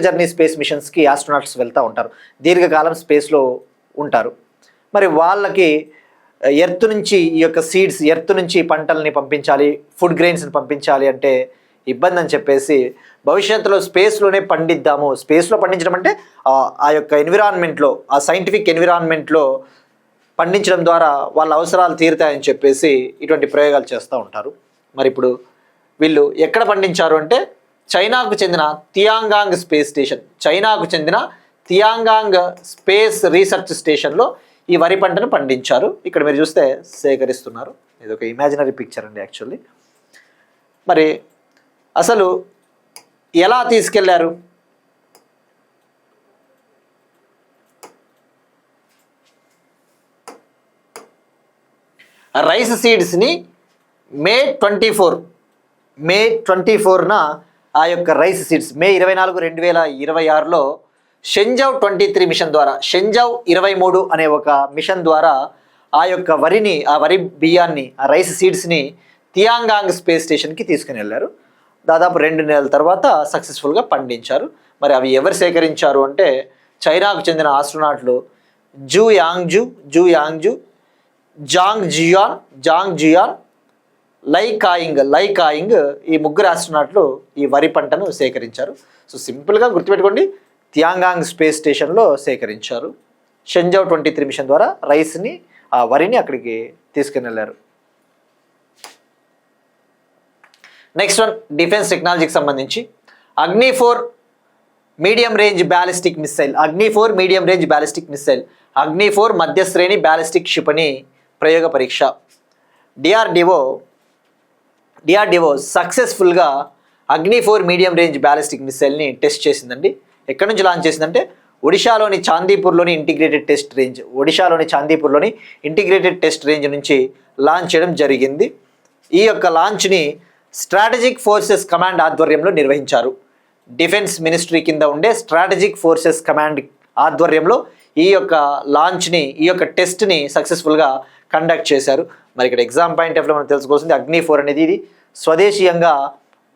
జర్నీ స్పేస్ మిషన్స్కి ఆస్ట్రోనాట్స్ వెళ్తూ ఉంటారు, దీర్ఘకాలం స్పేస్లో ఉంటారు. మరి వాళ్ళకి ఎర్త్ నుంచి ఈ యొక్క సీడ్స్, ఎర్త్ నుంచి పంటల్ని పంపించాలి, ఫుడ్ గ్రెయిన్స్ని పంపించాలి అంటే ఇబ్బంది అని చెప్పేసి భవిష్యత్తులో స్పేస్లోనే పండిద్దాము. స్పేస్లో పండించడం అంటే ఆ యొక్క ఎన్విరాన్మెంట్లో, ఆ సైంటిఫిక్ ఎన్విరాన్మెంట్లో పండించడం ద్వారా వాళ్ళ అవసరాలు తీరుతాయని చెప్పేసి ఇటువంటి ప్రయోగాలు చేస్తూ ఉంటారు. మరి ఇప్పుడు వీళ్ళు ఎక్కడ పండించారు అంటే చైనాకు చెందిన తియాంగాంగ్ స్పేస్ రీసెర్చ్ స్టేషన్లో ఈ వరి పంటను పండించారు. ఇక్కడ మీరు చూస్తే సేకరిస్తున్నారు. ఇది ఒక ఇమాజినరీ పిక్చర్ అండి యాక్చువల్లీ. మరి అసలు ఎలా తీసుకెళ్లారు, రైస్ సీడ్స్ని మే 24న ఆ యొక్క రైస్ సీడ్స్ మే 24, 2026లో షెంజౌ 23 మిషన్ ద్వారా, షెంజౌ 23 అనే ఒక మిషన్ ద్వారా ఆ యొక్క వరి బియ్యాన్ని, ఆ రైస్ సీడ్స్ని తియాంగాంగ్ స్పేస్ స్టేషన్కి తీసుకుని వెళ్ళారు. దాదాపు 2 నెలల తర్వాత సక్సెస్ఫుల్గా పండించారు. మరి అవి ఎవరు సేకరించారు అంటే చైనాకు చెందిన ఆస్ట్రోనాట్లు జూ యాంగ్జు, జాంగ్ జియాన్, లై కాయింగ్ ఈ 3 ఆస్ట్రోనాట్లు ఈ వరి పంటను సేకరించారు. సో సింపుల్గా గుర్తుపెట్టుకోండి, తియాంగాంగ్ స్పేస్ స్టేషన్లో సేకరించారు. షెంజౌ 23 మిషన్ ద్వారా రైస్ని, ఆ వరిని అక్కడికి తీసుకుని వెళ్ళారు. నెక్స్ట్ వన్ డిఫెన్స్ టెక్నాలజీకి సంబంధించి అగ్ని-4 మీడియం రేంజ్ బ్యాలిస్టిక్ మిస్సైల్, అగ్ని-4 మధ్య శ్రేణి బ్యాలిస్టిక్ క్షిపణి ప్రయోగ పరీక్ష. డిఆర్డిఓ సక్సెస్ఫుల్గా అగ్ని-4 మీడియం రేంజ్ బ్యాలిస్టిక్ మిస్సైల్ని టెస్ట్ చేసిందండి. ఎక్కడి నుంచి లాంచ్ చేసిందంటే ఒడిశాలోని చాందీపూర్లోని ఇంటిగ్రేటెడ్ టెస్ట్ రేంజ్ నుంచి లాంచ్ చేయడం జరిగింది. ఈ యొక్క లాంచ్ని స్ట్రాటజిక్ ఫోర్సెస్ కమాండ్ ఆధ్వర్యంలో నిర్వహించారు. డిఫెన్స్ మినిస్ట్రీ కింద ఉండే స్ట్రాటజిక్ ఫోర్సెస్ కమాండ్ ఆధ్వర్యంలో ఈ యొక్క లాంచ్ని, ఈ యొక్క టెస్ట్ని సక్సెస్ఫుల్గా కండక్ట్ చేశారు. మరి ఇక్కడ ఎగ్జామ్ పాయింట్ ఆఫ్ వ్యూలో మనం తెలుసుకోవాల్సింది అగ్ని-4 అనేది ఇది స్వదేశీయంగా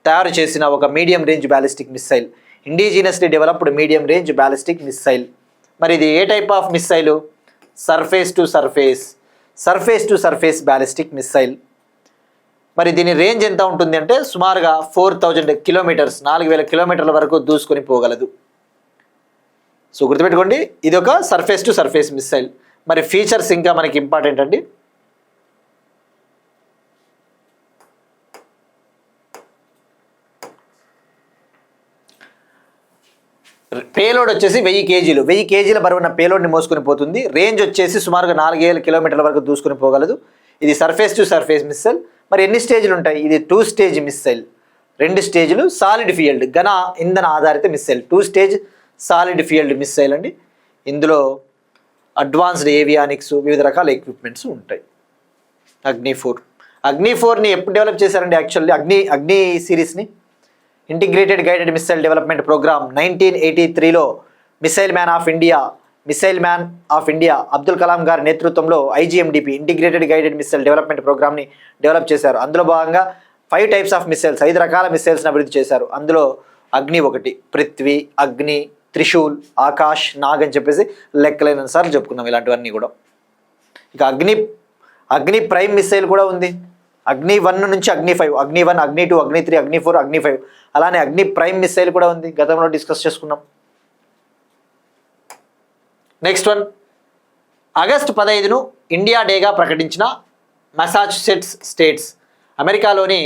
తయారు చేసిన ఒక medium range ballistic missile, indigenously developed medium range ballistic missile. మరి ఇది ఏ type of missile? Surface to surface ballistic missile. మరి దీని రేంజ్ ఎంత ఉంటుంది అంటే సుమారుగా 4000 కిలోమీటర్స్, 4000 కిలోమీటర్ల వరకు దూసుకొని పోగలదు. సో గుర్తుపెట్టుకోండి, ఇది ఒక సర్ఫేస్ టు సర్ఫేస్ మిస్సైల్. మరి ఫీచర్స్ ఇంకా మనకి ఇంపార్టెంట్ అండి. పేలోడ్ వచ్చేసి 1000 కేజీల బరువున్న పేలోడ్ని మోసుకొని పోతుంది. రేంజ్ వచ్చేసి సుమారుగా 4000 కిలోమీటర్ల వరకు దూసుకొని పోగలదు. ఇది సర్ఫేస్ టు సర్ఫేస్ మిస్సైల్. మరి ఎన్ని స్టేజ్లు ఉంటాయి? ఇది 2 స్టేజ్ మిస్సైల్, 2 స్టేజ్లు సాలిడ్ ఫీల్డ్ ఘన ఇంధన ఆధారిత missile, 2 stage solid field missile అండి. ఇందులో అడ్వాన్స్డ్ ఏవియానిక్స్, వివిధ రకాల ఎక్విప్మెంట్స్ ఉంటాయి. అగ్ని-4ని ఎప్పుడు డెవలప్ చేశారండి? యాక్చువల్లీ అగ్ని సిరీస్ని integrated guided missile development programme 1983లో missile man of India missile man of India Abdul Kalam గారి నేతృత్వంలో IGMDP integrated guided missile development ప్రోగ్రామ్ని డెవలప్ చేశారు. అందులో భాగంగా 5 టైప్స్ ఆఫ్ మిసైల్స్, 5 రకాల మిసైల్స్ని అభివృద్ధి చేశారు. అందులో అగ్ని ఒకటి, పృథ్వీ, అగ్ని, త్రిశూల్, ఆకాష్, నాగ్ అని చెప్పేసి లెక్కలేని సార్లు చెప్పుకున్నాం ఇలాంటివన్నీ కూడా. ఇక అగ్ని ప్రైమ్ మిసైల్ కూడా ఉంది. అగ్ని 1 నుంచి అగ్ని 5, అగ్ని 1, అగ్ని 2, అగ్ని 3, అగ్ని 4, అగ్ని 5, అలానే అగ్ని ప్రైమ్ మిసైల్ కూడా ఉంది, గతంలో డిస్కస్ చేసుకున్నాం. నెక్స్ట్ వన్, ఆగస్టు 15ను ఇండియా డేగా ప్రకటించిన మసాచుసెట్స్ స్టేట్స్. అమెరికాలోని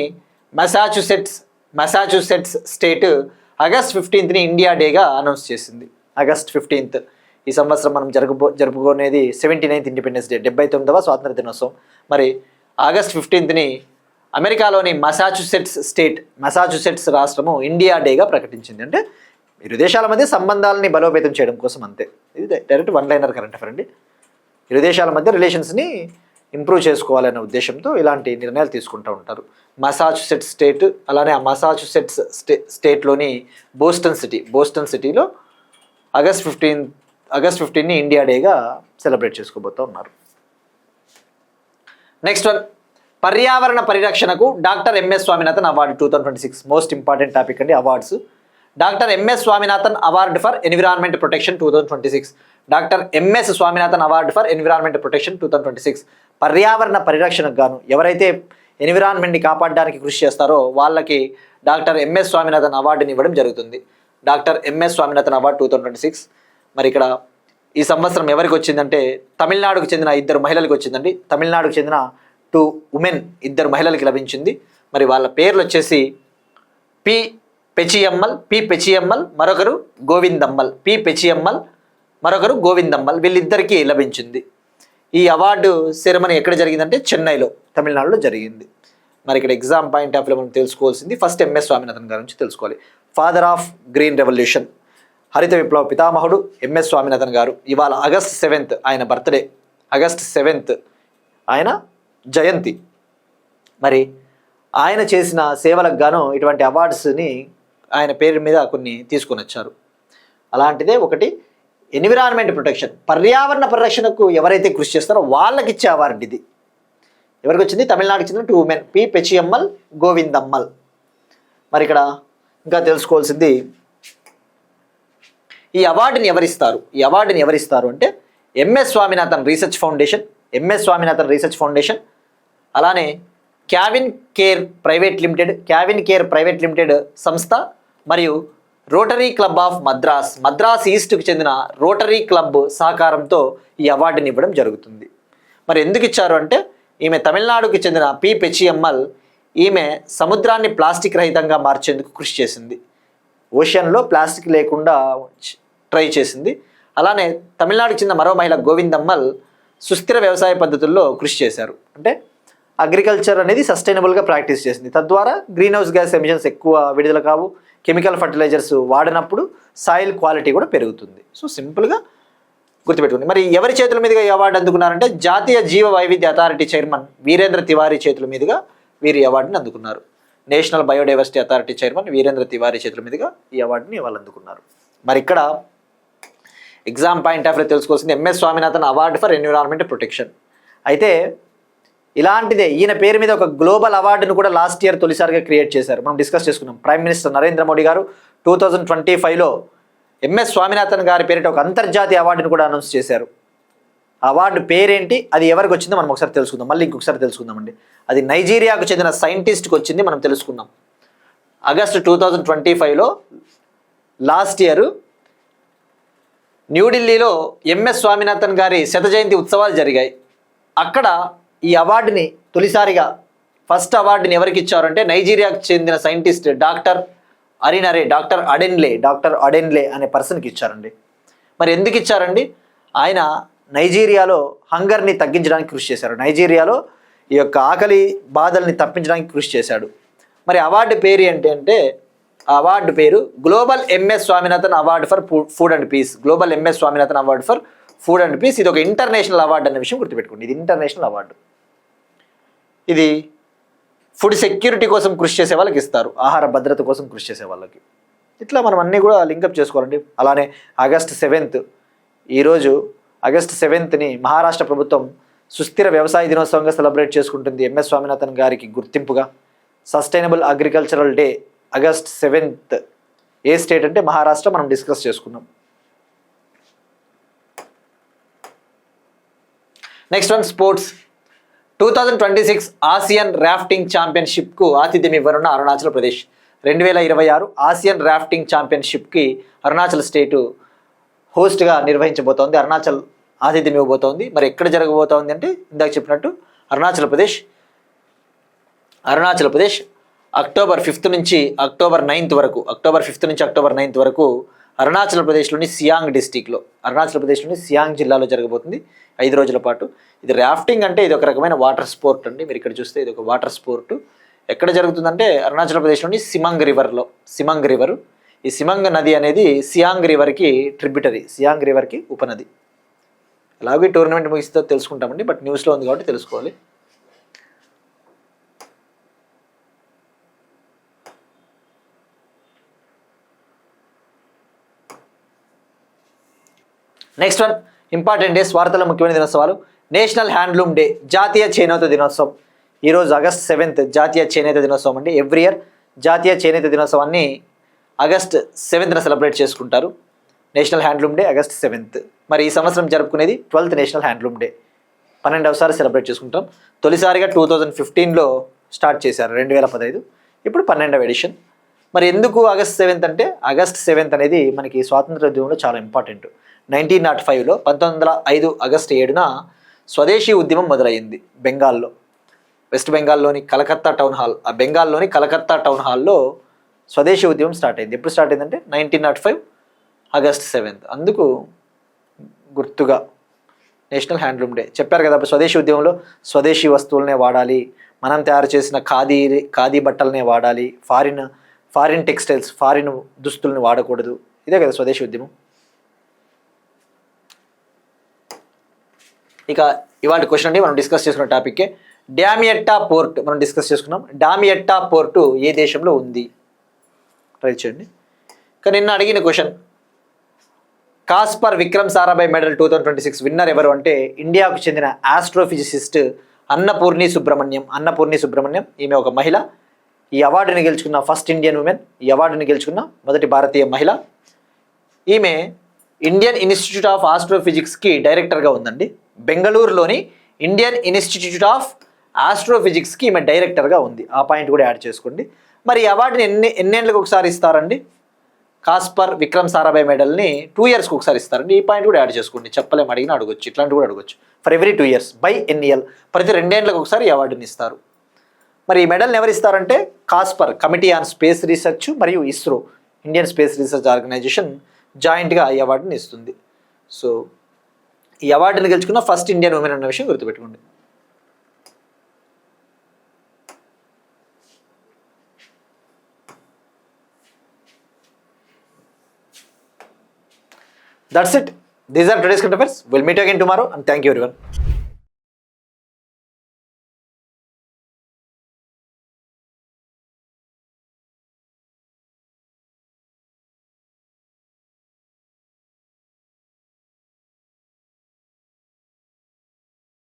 మసాచుసెట్స్ స్టేట్ ఆగస్ట్ 15ని ఇండియా డేగా అనౌన్స్ చేసింది. ఆగస్ట్ 15th ఈ సంవత్సరం మనం జరుపుకునేది 79th ఇండిపెండెన్స్ డే, 79వ స్వాతంత్ర దినోత్సవం. మరి ఆగస్ట్ 15ని అమెరికాలోని మసాచుసెట్స్ రాష్ట్రము ఇండియా డేగా ప్రకటించింది. అంటే ఇరు దేశాల మధ్య సంబంధాలని బలోపేతం చేయడం కోసం అంతే. ఇది direct one liner current affair అండి. ఇరు దేశాల మధ్య రిలేషన్స్ని ఇంప్రూవ్ చేసుకోవాలనే ఉద్దేశంతో ఇలాంటి నిర్ణయాలు తీసుకుంటూ ఉంటారు. మసాచుసెట్స్ స్టేట్, అలానే ఆ మసాచుసెట్స్ స్టేట్లోని బోస్టన్ సిటీలో ఆగస్ట్ 15ని ఇండియా డేగా సెలబ్రేట్ చేసుకోబోతూ ఉన్నారు. నెక్స్ట్ వన్, పర్యావరణ పరిరక్షణకు doctor MS Swaminathan award 2026. Most important topic అండి awards. Doctor MS Swaminathan award for environment protection 2026. Doctor MS Swaminathan award for environment protection 2026. పర్యావరణ పరిరక్షణకు గాను ఎవరైతే ఎన్విరాన్మెంట్ని కాపాడడానికి కృషి చేస్తారో వాళ్ళకి డాక్టర్ ఎంఎస్ స్వామినాథన్ అవార్డుని ఇవ్వడం జరుగుతుంది. Doctor MS Swaminathan award 2026. మరి ఇక్కడ ఈ సంవత్సరం ఎవరికి వచ్చిందంటే తమిళనాడుకు చెందిన 2 మహిళలకు వచ్చిందండి. తమిళనాడుకు చెందిన 2 ఉమెన్ 2 మహిళలకి లభించింది. మరి వాళ్ళ పేర్లు వచ్చేసి పి పెచియమ్మల్, మరొకరు గోవిందమ్మల్, వీళ్ళిద్దరికీ లభించింది. ఈ అవార్డు సెరమనీ ఎక్కడ జరిగిందంటే చెన్నైలో, తమిళనాడులో జరిగింది. మరి ఇక్కడ ఎగ్జామ్ పాయింట్ ఆఫ్ వ్యూ మనం తెలుసుకోవాల్సింది ఫస్ట్ ఎంఎస్ స్వామినాథన్ గారి నుంచి తెలుసుకోవాలి. ఫాదర్ ఆఫ్ గ్రీన్ రెవల్యూషన్, హరిత విప్లవ పితామహుడు ఎంఎస్ స్వామినాథన్ గారు. ఇవాళ ఆగస్ట్ 7th ఆయన బర్త్డే, ఆగస్ట్ 7th ఆయన జయంతి. మరి ఆయన చేసిన సేవలకు గాను ఇటువంటి అవార్డ్స్ని ఆయన పేరు మీద కొన్ని తీసుకొని వచ్చారు. అలాంటిదే ఒకటి ఎన్విరాన్మెంట్ ప్రొటెక్షన్, పర్యావరణ పరిరక్షణకు ఎవరైతే కృషి చేస్తారో వాళ్ళకి ఇచ్చే అవార్డు ఇది. ఎవరికి వచ్చింది? తమిళనాడుకి చెందిన 2 ఉమెన్, పి పెచియమ్మల్, గోవిందమ్మల్. మరి ఇక్కడ ఇంకా తెలుసుకోవాల్సింది ఈ అవార్డుని ఎవరిస్తారు అంటే ఎంఎస్ స్వామినాథన్ రీసెర్చ్ ఫౌండేషన్, అలానే క్యావిన్ కేర్ ప్రైవేట్ లిమిటెడ్ సంస్థ, మరియు రోటరీ క్లబ్ ఆఫ్ మద్రాస్ ఈస్ట్కి చెందిన రోటరీ క్లబ్ సహకారంతో ఈ అవార్డుని ఇవ్వడం జరుగుతుంది. మరి ఎందుకు ఇచ్చారు అంటే ఈమె తమిళనాడుకి చెందిన పి పెచియమ్మల్, ఈమె సముద్రాన్ని ప్లాస్టిక్ రహితంగా మార్చేందుకు కృషి చేసింది. ఓషన్లో ప్లాస్టిక్ లేకుండా ట్రై చేసింది. అలానే తమిళనాడుకి చెందిన మరో మహిళ గోవిందమ్మల్ సుస్థిర వ్యవసాయ పద్ధతుల్లో కృషి చేశారు. అంటే అగ్రికల్చర్ అనేది సస్టైనబుల్గా ప్రాక్టీస్ చేసింది. తద్వారా గ్రీన్ హౌస్ గ్యాస్ ఎమిషన్స్ ఎక్కువ విడుదల కావు, కెమికల్ ఫర్టిలైజర్స్ వాడినప్పుడు సాయిల్ క్వాలిటీ కూడా పెరుగుతుంది. సో సింపుల్గా గుర్తుపెట్టుకుంది. మరి ఎవరి చేతుల మీదుగా ఈ అవార్డు అందుకున్నారంటే జాతీయ జీవ వైవిధ్య అథారిటీ చైర్మన్ వీరేంద్ర తివారీ చేతుల మీదుగా వీరి అవార్డుని అందుకున్నారు. National biodiversity authority chairman Virendra Tiwari చేతుల మీదుగా ఈ అవార్డుని వాళ్ళు అందుకున్నారు. మరి ఇక్కడ ఎగ్జామ్ పాయింట్ ఆఫ్ వ్యూ తెలుసుకోవాల్సింది MS Swaminathan award for environment protection. అయితే ఇలాంటిదే ఈయన పేరు మీద ఒక గ్లోబల్ అవార్డును కూడా లాస్ట్ ఇయర్ తొలిసారిగా క్రియేట్ చేశారు. మనం డిస్కస్ చేసుకున్నాం. ప్రైమ్ మినిస్టర్ నరేంద్ర మోడీ గారు 2025లో ఎంఎస్ స్వామినాథన్ గారి పేరిట ఒక అంతర్జాతీయ అవార్డును కూడా అనౌన్స్ చేశారు. అవార్డు పేరేంటి, అది ఎవరికి వచ్చిందో మనం ఒకసారి తెలుసుకుందాం. మళ్ళీ ఇంకొకసారి తెలుసుకుందామండి. అది నైజీరియాకు చెందిన సైంటిస్ట్కి వచ్చింది, మనం తెలుసుకుందాం. ఆగస్టు 2025లో లాస్ట్ ఇయర్ న్యూఢిల్లీలో ఎంఎస్ స్వామినాథన్ గారి 100వ జయంతి ఉత్సవాలు జరిగాయి. అక్కడ ఈ అవార్డుని తొలిసారిగా ఫస్ట్ అవార్డుని ఎవరికి ఇచ్చారంటే నైజీరియాకు చెందిన సైంటిస్ట్ డాక్టర్ అడెన్లే అనే పర్సన్కి ఇచ్చారండి. మరి ఎందుకు ఇచ్చారండి? ఆయన నైజీరియాలో హంగర్ని తగ్గించడానికి కృషి చేశారు. నైజీరియాలో ఈ యొక్క ఆకలి బాధల్ని తప్పించడానికి కృషి చేశాడు. మరి అవార్డు పేరు ఏంటి అంటే ఆ అవార్డు పేరు global MS Swaminathan award for food and peace. Global MS Swaminathan award for food and peace. ఇది ఒక ఇంటర్నేషనల్ అవార్డు అనే విషయం గుర్తుపెట్టుకోండి. ఇది ఇంటర్నేషనల్ అవార్డు. ఇది ఫుడ్ సెక్యూరిటీ కోసం కృషి చేసే వాళ్ళకి ఇస్తారు, ఆహార భద్రత కోసం కృషి చేసే వాళ్ళకి. ఇట్లా మనం అన్నీ కూడా లింకప్ చేసుకోవాలండి. అలానే ఆగస్ట్ 7th ఈరోజు ఆగస్టు 7ని మహారాష్ట్ర ప్రభుత్వం సుస్థిర వ్యవసాయ దినోత్సవంగా సెలబ్రేట్ చేసుకుంటుంది. ఎంఎస్ స్వామినాథన్ గారికి గుర్తింపుగా sustainable agricultural day August 7th. ఏ స్టేట్ అంటే మహారాష్ట్ర. మనం డిస్కస్ చేసుకున్నాం. Next one sports. 2026 Asian rafting ఛాంపియన్షిప్కు ఆతిథ్యం ఇవ్వనున్న అరుణాచల్ ప్రదేశ్. 2026 ఆసియన్ రాఫ్టింగ్ ఛాంపియన్షిప్కి అరుణాచల్ స్టేటు హోస్ట్గా నిర్వహించబోతోంది. అరుణాచల్ ఆతిథ్యం ఇవ్వబోతోంది. మరి ఎక్కడ జరగబోతోంది అంటే ఇందాక చెప్పినట్టు అరుణాచల్ ప్రదేశ్ అక్టోబర్ 5th నుంచి అక్టోబర్ 9th వరకు అరుణాచల్ ప్రదేశ్లోని సియాంగ్ డిస్టిక్లో, అరుణాచల్ ప్రదేశ్లోని సియాంగ్ జిల్లాలో జరగబోతుంది 5 రోజుల పాటు. ఇది రాఫ్టింగ్ అంటే ఇది ఒక రకమైన వాటర్ స్పోర్ట్ అండి. మీరు ఇక్కడ చూస్తే ఇది ఒక వాటర్ స్పోర్ట్. ఎక్కడ జరుగుతుందంటే అరుణాచల్ ప్రదేశ్లోని సిమంగ్ రివర్. ఈ సిమంగ్ నది అనేది సియాంగ్ రివర్కి ట్రిబ్యూటరీ, సియాంగ్ రివర్కి ఉపనది. ఎలాగో ఈ టోర్నమెంట్ ముగిస్తే తెలుసుకుంటామండి, బట్ న్యూస్లో ఉంది కాబట్టి తెలుసుకోవాలి. నెక్స్ట్ వన్ ఇంపార్టెంట్ డేస్, వార్తల ముఖ్యమైన దినోత్సవాలు. నేషనల్ హ్యాండ్లూమ్ డే, జాతీయ చేనేత దినోత్సవం. ఈరోజు ఆగస్ట్ 7th జాతీయ చేనేత దినోత్సవం అండి. ఎవ్రీ ఇయర్ జాతీయ చేనేత దినోత్సవాన్ని ఆగస్ట్ 7th సెలబ్రేట్ చేసుకుంటారు. National handloom day August 7th. మరి ఈ సంవత్సరం జరుపుకునేది 12th నేషనల్ హ్యాండ్లూమ్ డే. 12వసారి సెలబ్రేట్ చేసుకుంటాం. తొలిసారిగా 2015లో స్టార్ట్ చేశారు, 2015. ఇప్పుడు 12వ ఎడిషన్. మరి ఎందుకు ఆగస్ట్ 7th అంటే ఆగస్ట్ 7th అనేది మనకి స్వాతంత్ర ఉద్యమంలో చాలా ఇంపార్టెంట్. 1905లో 1905 ఆగస్టు 7న స్వదేశీ ఉద్యమం మొదలైంది బెంగాల్లో, వెస్ట్ బెంగాల్లోని కలకత్తా టౌన్ హాల్. ఆ బెంగాల్లోని కలకత్తా టౌన్ హాల్లో స్వదేశీ ఉద్యమం స్టార్ట్ అయింది. ఎప్పుడు స్టార్ట్ అయిందంటే 1905 ఆగస్ట్ 7th. అందుకు గుర్తుగా నేషనల్ హ్యాండ్లూమ్ డే చెప్పారు కదా. స్వదేశీ ఉద్యమంలో స్వదేశీ వస్తువులనే వాడాలి, మనం తయారు చేసిన ఖాదీ బట్టలనే వాడాలి, ఫారిన్ టెక్స్టైల్స్, ఫారిన్ దుస్తుల్ని వాడకూడదు. ఇదే కదా స్వదేశీ ఉద్యమం. ఇక ఇవాళ క్వశ్చన్ అండి మనం డిస్కస్ చేసుకున్న టాపిక్కే డామియట్టా పోర్ట్. మనం డిస్కస్ చేసుకున్నాం. డామియట్టా పోర్టు ఏ దేశంలో ఉంది? ట్రై చేయండి. కానీ నిన్న అడిగిన question, Casper Vikram Sarabhai medal 2026 winner ఎవరు అంటే ఇండియాకు చెందిన ఆస్ట్రోఫిజిసిస్ట్ అన్నపూర్ణి సుబ్రహ్మణ్యం. ఈమె ఒక మహిళ. ఈ అవార్డుని గెలుచుకున్న ఫస్ట్ ఇండియన్ ఉమెన్, ఈ అవార్డుని గెలుచుకున్న మొదటి భారతీయ మహిళ. ఈమె ఇండియన్ ఇన్స్టిట్యూట్ ఆఫ్ ఆస్ట్రోఫిజిక్స్కి డైరెక్టర్గా ఉందండి. బెంగళూరులోని ఇండియన్ ఇన్స్టిట్యూట్ ఆఫ్ ఆస్ట్రోఫిజిక్స్కి ఈమె డైరెక్టర్గా ఉంది. ఆ పాయింట్ కూడా యాడ్ చేసుకోండి. మరి ఈ అవార్డుని ఎన్నేళ్ళకి ఒకసారి ఇస్తారండి? కాస్పర్ విక్రమ్ సారాభాయ్ మెడల్ని 2 yearsకి ఒకసారి ఇస్తారండి. ఈ పాయింట్ కూడా యాడ్ చేసుకోండి. చెప్పలేము, అడిగినా అడగొచ్చు, ఇట్లాంటి కూడా అడగొచ్చు. ఫర్ ఎవ్రీ 2 years, బై ఎన్నియల్, ప్రతి 2 ఏళ్ళకి ఒకసారి ఈ అవార్డుని ఇస్తారు. మరి ఈ మెడల్ని ఎవరు ఇస్తారంటే COSPAR, committee on space research, మరియు ISRO, Indian Space Research Organisation జాయింట్గా ఈ అవార్డుని ఇస్తుంది. సో ఈ అవార్డుని గెలుచుకున్న ఫస్ట్ ఇండియన్ ఉమెన్ అన్న విషయం గుర్తుపెట్టుకోండి. That's it. These are today's current affairs. We'll meet again tomorrow and thank you everyone.